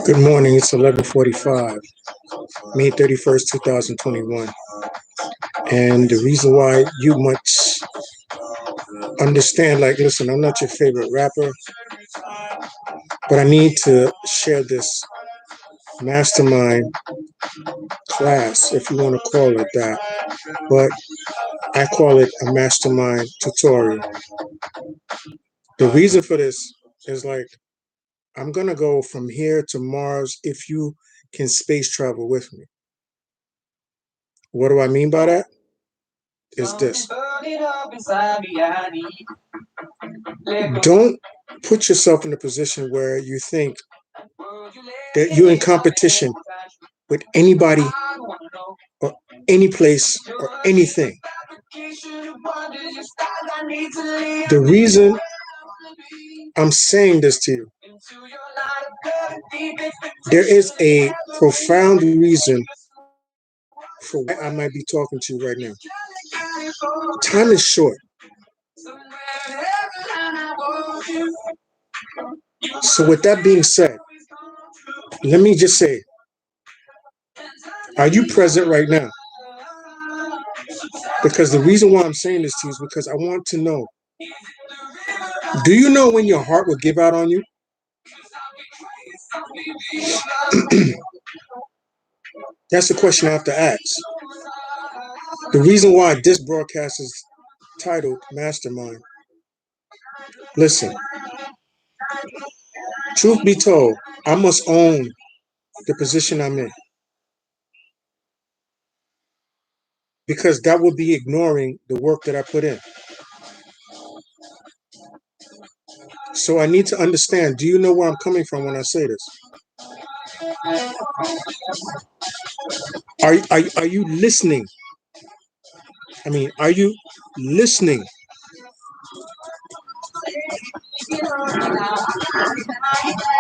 Good morning. It's 11:45, May 31st, 2021. And the reason why you must understand, like, listen, I'm not your favorite rapper, but I need to share this mastermind class, if you want to call it that. But I call it a mastermind tutorial. The reason for this is like, I'm going to go from here to Mars if you can space travel with me. What do I mean by that? Is this. Don't put yourself in a position where you think that you're in competition with anybody or any place or anything. The reason I'm saying this to you, there is a profound reason for why I might be talking to you right now. Time is short. So with that being said, let me just say, are you present right now? Because the reason why I'm saying this to you is because I want to know, do you know when your heart will give out on you? That's the question I have to ask. The reason why this broadcast is titled Mastermind. Listen, truth be told, I must own the position I'm in, because that would be ignoring the work that I put in. So I need to understand, do you know where I'm coming from when I say this? Are you listening? I mean, are you listening?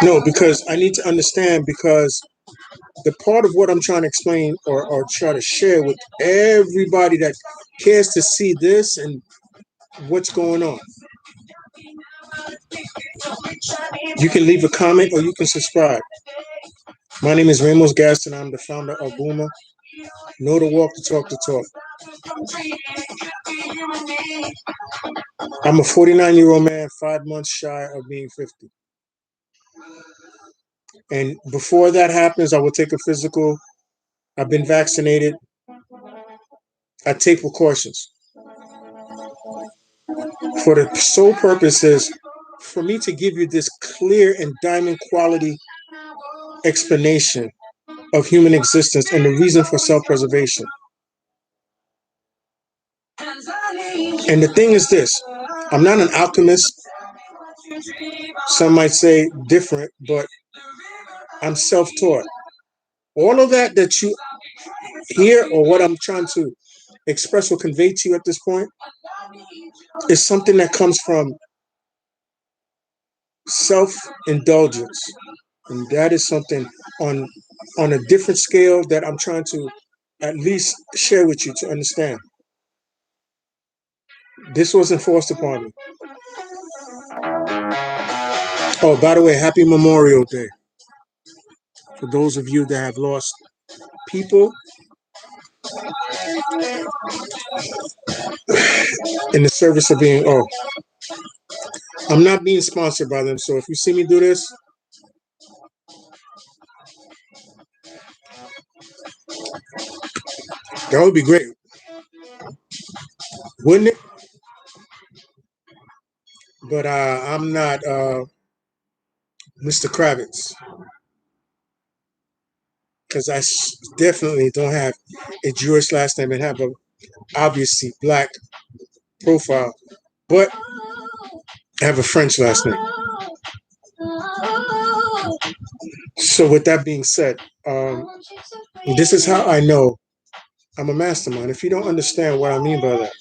No, because I need to understand, because the part of what I'm trying to explain or try to share with everybody that cares to see this and what's going on. You can leave a comment or you can subscribe. My name is Ramos Gaston. I'm the founder of B.U.M.M.A. Know the walk, the talk, the talk. I'm a 49-year-old man, 5 months shy of being 50. And before that happens, I will take a physical. I've been vaccinated. I take precautions. For the sole purpose is for me to give you this clear and diamond quality explanation of human existence and the reason for self-preservation. And the thing is this, I'm not an alchemist. Some might say different, but I'm self-taught. All of that you hear, or what I'm trying to express or convey to you at this point, is something that comes from self-indulgence. And that is something on a different scale that I'm trying to at least share with you to understand. This wasn't forced upon me. Oh, by the way, happy Memorial Day. For those of you that have lost people in the service of being, I'm not being sponsored by them, so if you see me do this, that would be great. Wouldn't it? But I'm not Mr. Kravitz, because I definitely don't have a Jewish last name and have a obviously black profile, but I have a French last name. So with that being said, this is how I know I'm a mastermind. If you don't understand what I mean by that,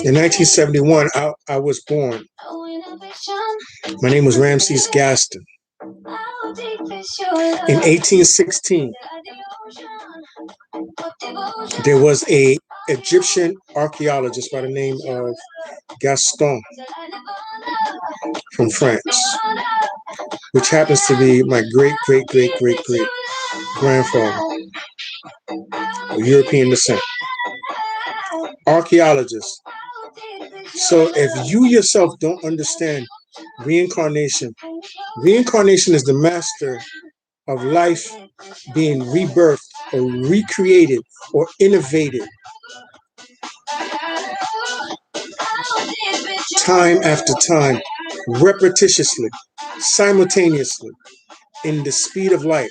in 1971, I was born. My name was Ramses Gaston. In 1816, there was a Egyptian archaeologist by the name of Gaston from France, which happens to be my great great great great great grandfather of European descent. Archaeologist. So if you yourself don't understand reincarnation, reincarnation is the master of life being rebirthed or recreated or innovated time after time, repetitiously, simultaneously, in the speed of light.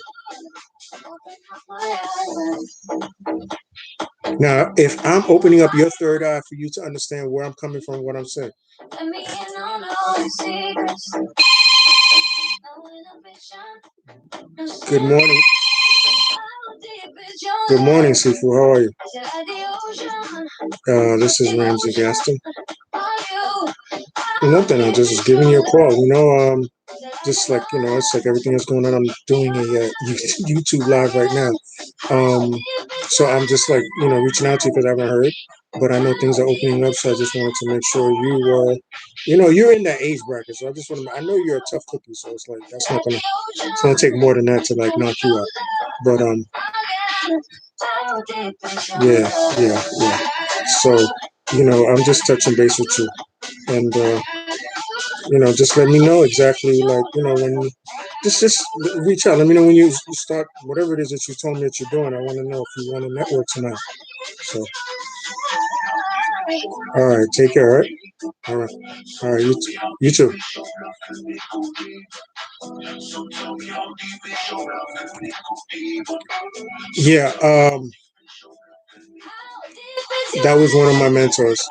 Now, if I'm opening up your third eye for you to understand where I'm coming from, what I'm saying. Good morning. Good morning, Sifu. How are you? This is Ramsey Gaston. Nothing. I'm just giving you a call. Just like it's like everything that's going on. I'm doing a YouTube live right now. So I'm just like reaching out to you because I haven't heard, but I know things are opening up. So I just wanted to make sure you're in that age bracket. So I just want to. I know you're a tough cookie, so it's like that's not gonna. It's gonna take more than that to like knock you out. But yeah. So I'm just touching base with you, and just let me know exactly like when. Just reach out. Let me know when you start whatever it is that you told me that you're doing. I want to know if you want to network tonight. So, all right, take care. All right, all right. You too. Yeah. That was one of my mentors.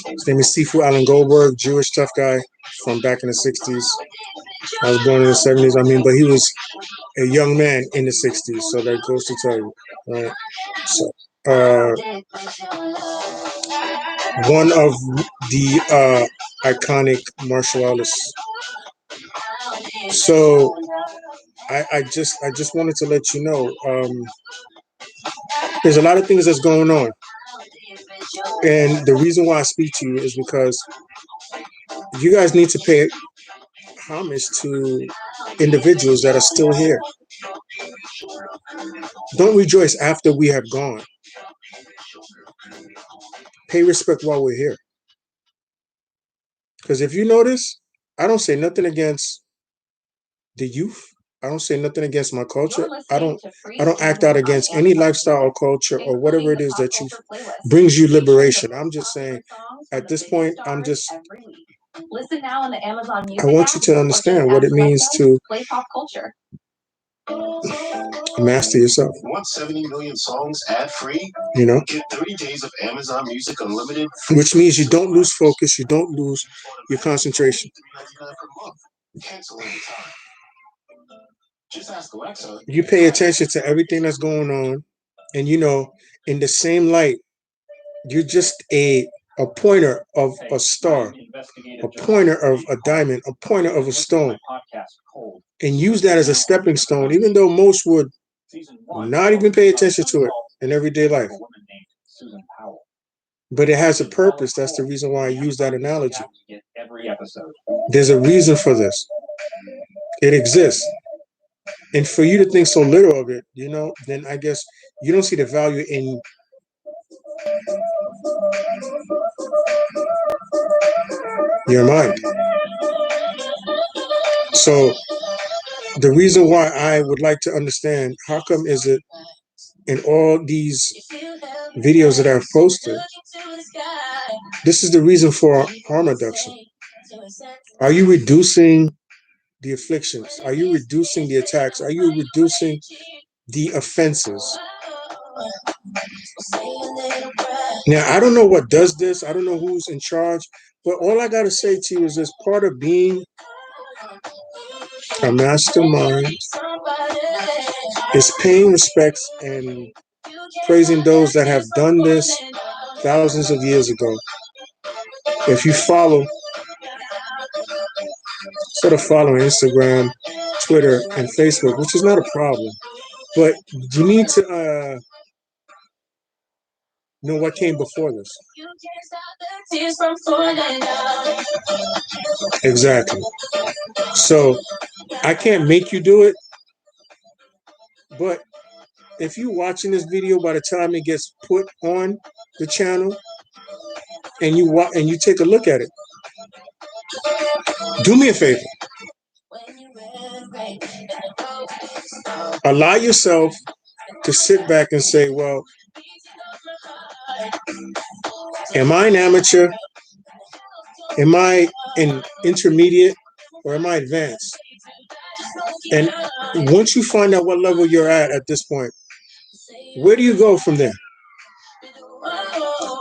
His name is Sifu Alan Goldberg, Jewish tough guy from back in the '60s. I was born in the '70s. I mean, but he was a young man in the '60s, so that goes to tell you. Right? So, one of the iconic martial artists. So, I just wanted to let you know. There's a lot of things that's going on, and the reason why I speak to you is because you guys need to pay homage to individuals that are still here. Don't rejoice after we have gone. Pay respect while we're here. Because if you notice, I don't say nothing against the youth. I don't say nothing against my culture. I don't act out against any lifestyle or culture or whatever it is that you brings you liberation. I'm just saying at this point, I want you to understand what it means to master yourself. Want 70 million songs ad free? Get 30 days of Amazon Music Unlimited. Which means you don't lose focus, you don't lose your concentration. You pay attention to everything that's going on, and in the same light, you're just a pointer of a star, a pointer of a diamond, a pointer of a stone, and use that as a stepping stone, even though most would not even pay attention to it in everyday life. But it has a purpose. That's the reason why I use that analogy. There's a reason for this. It exists. And for you to think so little of it, then I guess you don't see the value in your mind. So the reason why I would like to understand how come is it in all these videos that I've posted, this is the reason for harm reduction. Are you reducing the afflictions? Are you reducing the attacks? Are you reducing the offenses? Now, I don't know what does this. I don't know who's in charge. But all I got to say to you is this part of being a mastermind is paying respects and praising those that have done this thousands of years ago. If you follow, instead of following Instagram, Twitter, and Facebook, which is not a problem, but you need to, know what came before this. Exactly. So I can't make you do it, but if you're watching this video, by the time it gets put on the channel and you take a look at it, do me a favor. Allow yourself to sit back and say, well, am I an amateur? Am I an intermediate? Or am I advanced? And once you find out what level you're at this point, where do you go from there?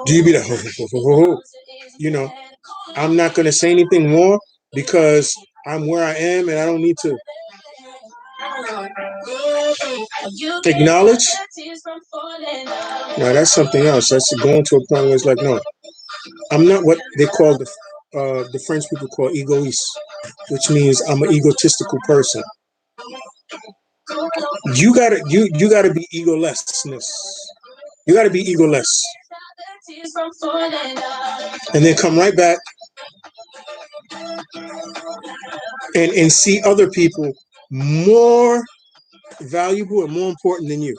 Do you be like, you know, I'm not going to say anything more because I'm where I am and I don't need to acknowledge? No, that's something else. That's going to a point where it's like, no, I'm not what they call the French people call egoist, which means I'm an egotistical person. You gotta be egolessness. You gotta be egoless, and then come right back and see other people more valuable and more important than you.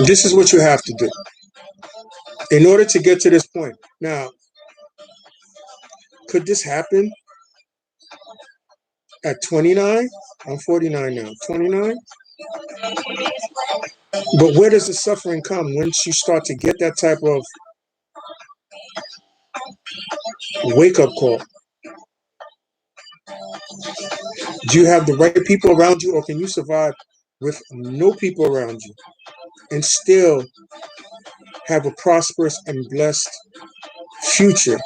This is what you have to do in order to get to this point. Now, could this happen at 29? I'm 49 now. 29? But where does the suffering come once you start to get that type of wake-up call? Do you have the right people around you, or can you survive with no people around you and still have a prosperous and blessed future?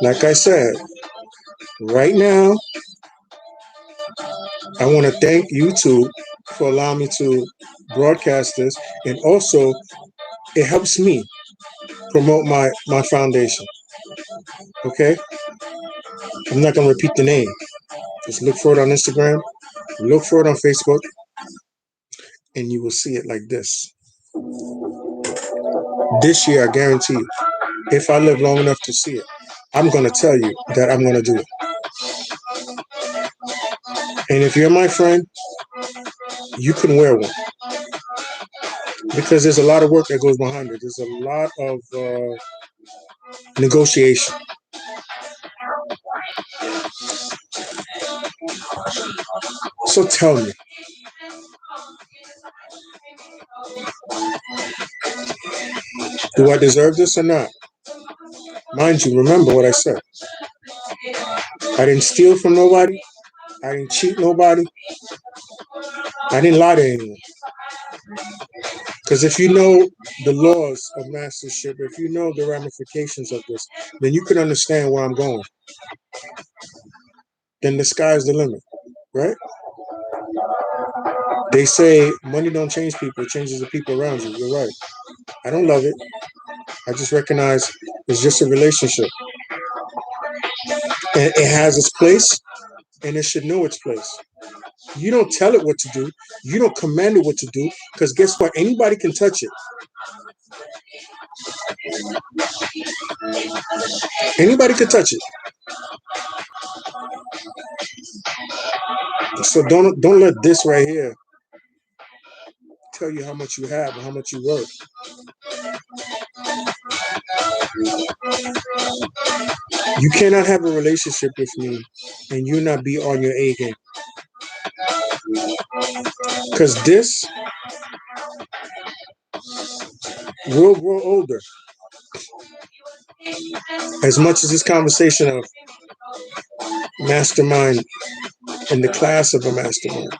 Like I said, right now, I want to thank YouTube for allowing me to broadcast this, and also it helps me promote my foundation. Okay? I'm not going to repeat the name. Just look for it on Instagram, look for it on Facebook, and you will see it like this. This year, I guarantee you, if I live long enough to see it, I'm going to tell you that I'm going to do it. And if you're my friend, you can wear one. Because there's a lot of work that goes behind it. There's a lot of negotiation. So tell me, do I deserve this or not? Mind you, remember what I said. I didn't steal from nobody. I didn't cheat nobody. I didn't lie to anyone. Because if you know the laws of mastership, if you know the ramifications of this, then you can understand where I'm going. Then the sky's the limit, right? They say money don't change people, it changes the people around you. You're right. I don't love it. I just recognize it's just a relationship. And it has its place, and it should know its place. You don't tell it what to do. You don't command it what to do, because guess what? Anybody can touch it. Anybody can touch it. So don't let this right here tell you how much you have and how much you worth. You cannot have a relationship with me and you not be on your A game. Because this will grow older. As much as this conversation of mastermind and the class of a mastermind.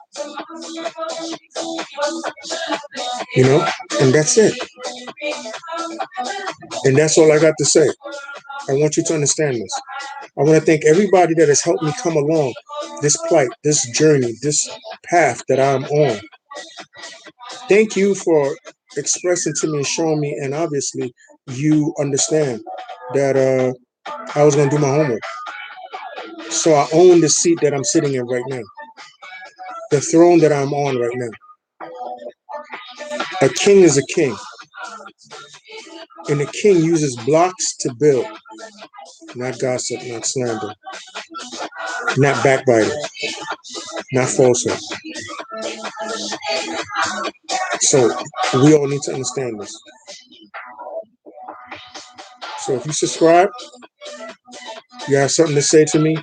You know? And that's it. And that's all I got to say. I want you to understand this. I want to thank everybody that has helped me come along this plight, this journey, this path that I'm on. Thank you for expressing to me and showing me, and obviously you understand that I was going to do my homework. So I own the seat that I'm sitting in right now. the throne that I'm on right now. A king is a king, and a king uses blocks to build, not gossip, not slander, not backbiting, not falsehood. So we all need to understand this. So if you subscribe, you have something to say to me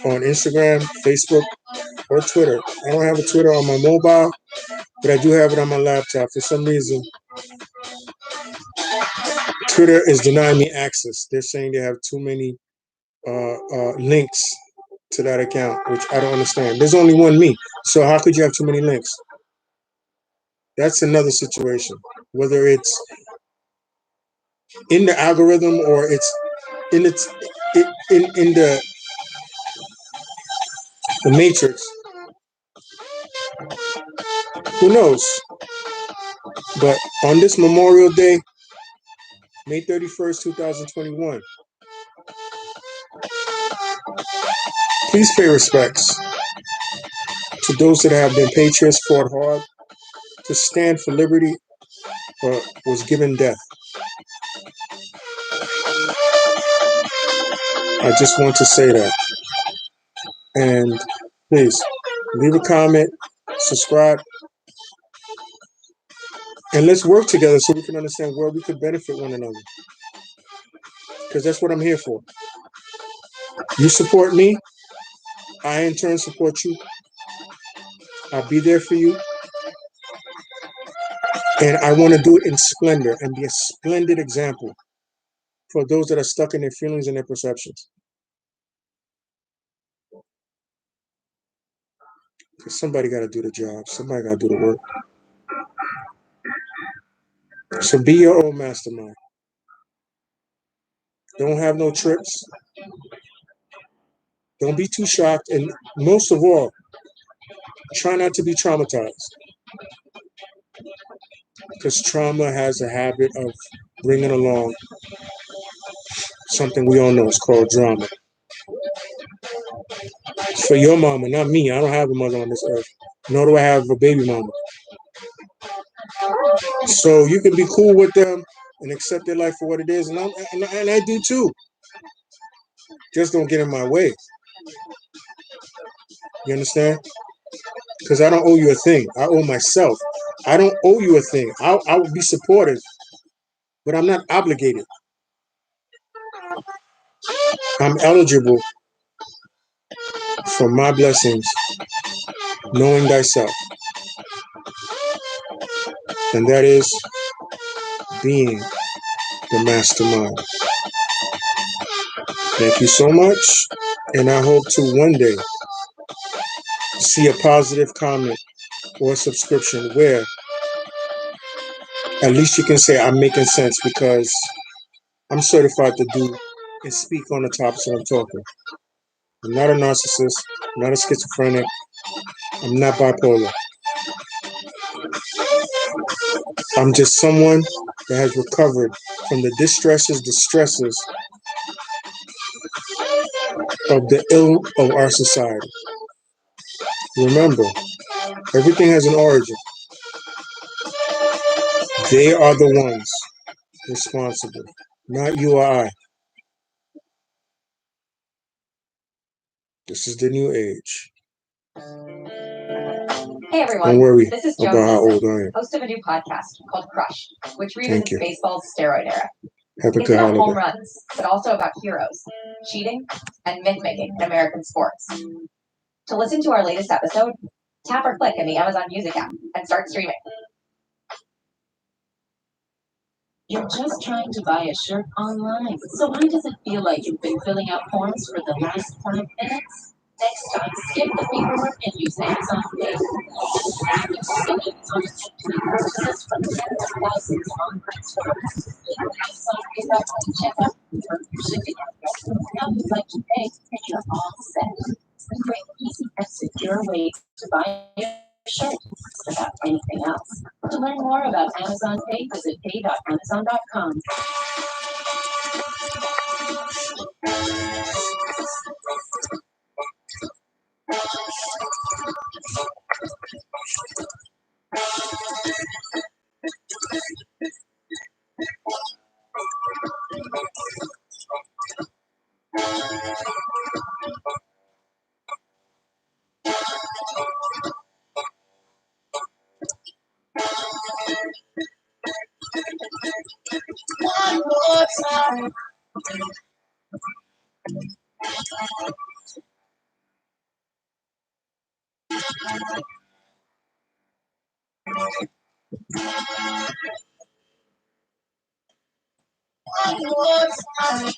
on Instagram, Facebook, or Twitter. I don't have a Twitter on my mobile, but I do have it on my laptop. For some reason, Twitter is denying me access. They're saying they have too many links to that account, which I don't understand. There's only one me, so how could you have too many links? That's another situation. Whether it's in the algorithm or it's in the matrix, who knows? But on this Memorial Day, May 31st, 2021, please pay respects to those that have been patriots, fought hard to stand for liberty, or was given death. I just want to say that. And please leave a comment, subscribe, and let's work together so we can understand where we could benefit one another. Because that's what I'm here for. You support me, I in turn support you. I'll be there for you. And I want to do it in splendor and be a splendid example for those that are stuck in their feelings and their perceptions. Because somebody got to do the job. Somebody got to do the work. So be your own mastermind. Don't have no trips. Don't be too shocked. And most of all, try not to be traumatized. Because trauma has a habit of bringing along something we all know is called drama. For your mama, not me. I don't have a mother on this earth. Nor do I have a baby mama. So you can be cool with them and accept their life for what it is. And I do too. Just don't get in my way. You understand? Because I don't owe you a thing. I owe myself. I don't owe you a thing. I will be supportive, but I'm not obligated. I'm eligible for my blessings, knowing thyself. And that is being the mastermind. Thank you so much. And I hope to one day see a positive comment or subscription where at least you can say I'm making sense because I'm certified to do and speak on the topics that I'm talking. I'm not a narcissist, I'm not a schizophrenic, I'm not bipolar. I'm just someone that has recovered from the distresses of the ill of our society. Remember, everything has an origin. They are the ones responsible, not you or I. This is the new age. Hey everyone, don't worry this is about Joe how Simpson, old I am. host of a new podcast called Crush, which revisits you. baseball's steroid era. Have a It's good about home holiday. runs, but also about heroes, cheating, and myth-making in American sports. To listen to our latest episode, tap or click in the Amazon Music app and start streaming. You're just trying to buy a shirt online, so why does it feel like you've been filling out forms for the last 5 minutes? Next time, skip the paperwork and use Amazon Pay. Purchases from tens of thousands of online stores. Amazon Pay checkout confirm your shipping address. How you'd like to pay, and you're all set. It's a quick, easy, and secure way to buy a shirt without anything else. To learn more about Amazon Pay, visit pay.amazon.com. One more time. One more time.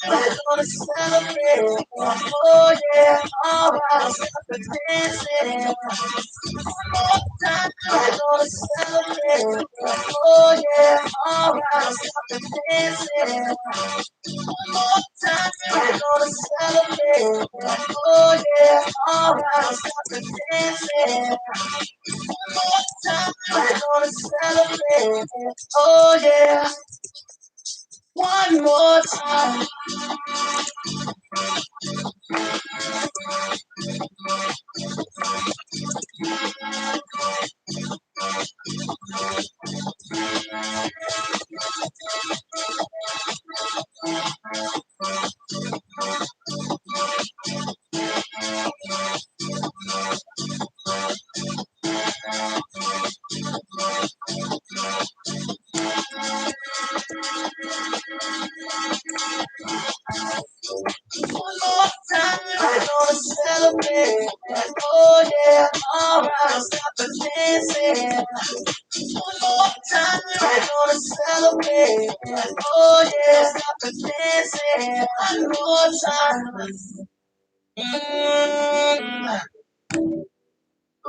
We're gonna celebrate. Oh yeah, alright. We're dancing. One more time. We're gonna celebrate. Oh yeah, alright. We're dancing. One more time. We're gonna celebrate. Oh yeah, alright. We're dancing. One more time. We're gonna celebrate. Oh yeah. One more time. One more time, we're gonna celebrate. Oh yeah, alright, stop the dancing. One more time, we're gonna celebrate. Oh yeah, stop the dancing. One more time.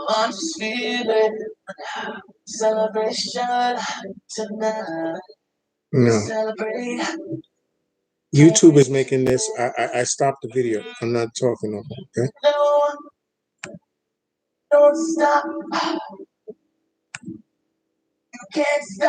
I'm just feeling celebration tonight. No. Celebrate. YouTube is making this. I stopped the video. I'm not talking no more. Okay. No, don't stop. You can't stop.